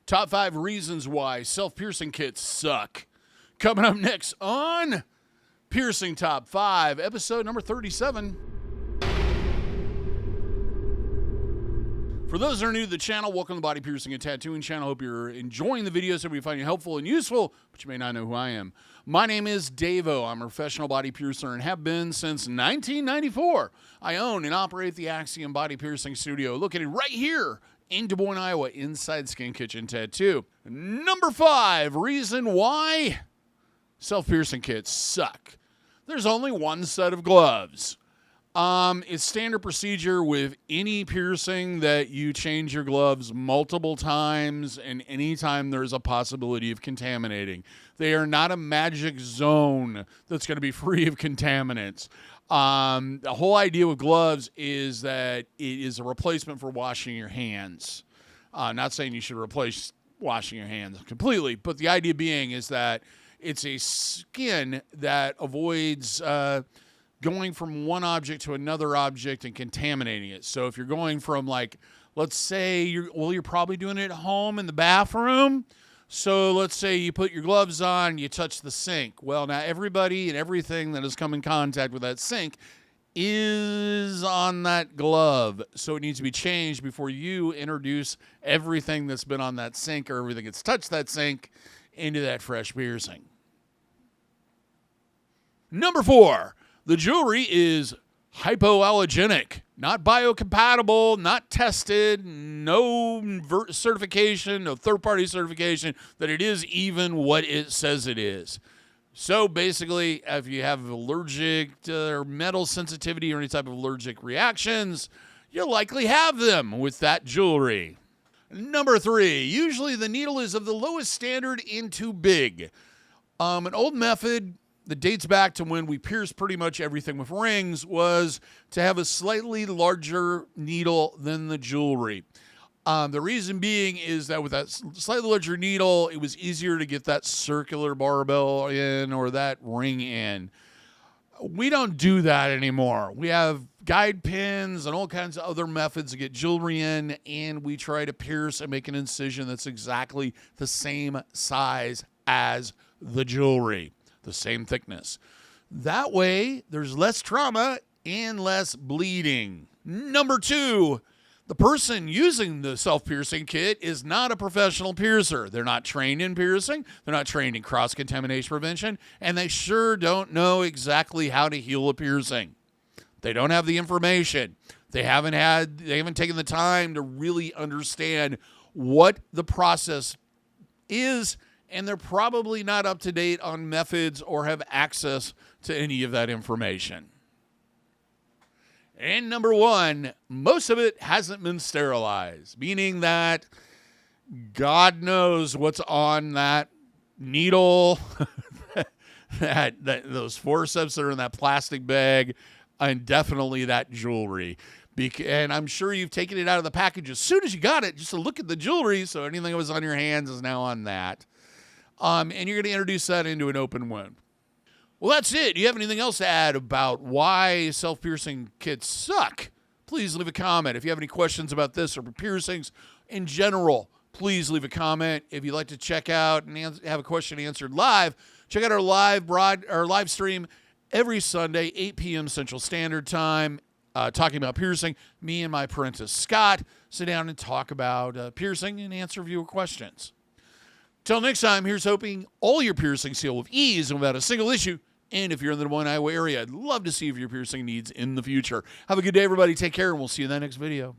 Top 5 reasons why self-piercing kits suck. Coming up next on Piercing Top 5, episode number 37. For those that are new to the channel, welcome to the Body Piercing and Tattooing channel. Hope you're enjoying the videos. Hope you find it helpful and useful, but you may not know who I am. My name is DaVo. I'm a professional body piercer and have been since 1994. I own and operate the Axiom Body Piercing Studio located right here in Des Moines, Iowa, inside Skin Kitchen Tattoo. Number 5, reason why self-piercing kits suck. There's only one set of gloves. It's standard procedure with any piercing that you change your gloves multiple times and anytime there's a possibility of contaminating. They are not a magic zone that's going to be free of contaminants. The whole idea with gloves is that it is a replacement for washing your hands. Not saying you should replace washing your hands completely, but the idea being is that it's a skin that avoids going from one object to another object and contaminating it. So if you're going from, like, let's say you're probably doing it at home in the bathroom. So let's say you put your gloves on and you touch the sink. Well, now everybody and everything that has come in contact with that sink is on that glove. So it needs to be changed before you introduce everything that's been on that sink or everything that's touched that sink into that fresh piercing. Number 4, the jewelry is hypoallergenic, not biocompatible, not tested, no certification, no third-party certification that it is even what it says it is. So basically, if you have allergic or metal sensitivity or any type of allergic reactions, you'll likely have them with that jewelry. Number 3, usually the needle is of the lowest standard and too big. An old method that dates back to when we pierced pretty much everything with rings was to have a slightly larger needle than the jewelry. The reason being is that with that slightly larger needle, it was easier to get that circular barbell in or that ring in. We don't do that anymore. We have guide pins and all kinds of other methods to get jewelry in, and we try to pierce and make an incision that's exactly the same size as the jewelry, the same thickness. That way, there's less trauma and less bleeding. Number 2, the person using the self-piercing kit is not a professional piercer. They're not trained in piercing. They're not trained in cross-contamination prevention, and they sure don't know exactly how to heal a piercing. They don't have the information. They haven't taken the time to really understand what the process is, and they're probably not up to date on methods or have access to any of that information. And number 1, most of it hasn't been sterilized, meaning that God knows what's on that needle, those forceps that are in that plastic bag, and definitely that jewelry. And I'm sure you've taken it out of the package as soon as you got it, just to look at the jewelry, so anything that was on your hands is now on that. And you're going to introduce that into an open wound. Well, that's it. Do you have anything else to add about why self-piercing kits suck? Please leave a comment. If you have any questions about this or piercings in general, please leave a comment. If you'd like to check out and have a question answered live, check out our live stream every Sunday, 8 p.m. Central Standard Time, talking about piercing. Me and my apprentice, Scott, sit down and talk about piercing and answer viewer questions. Till next time, here's hoping all your piercings heal with ease and without a single issue. And if you're in the Des Moines, Iowa area, I'd love to see if your piercing needs in the future. Have a good day, everybody. Take care, and we'll see you in the next video.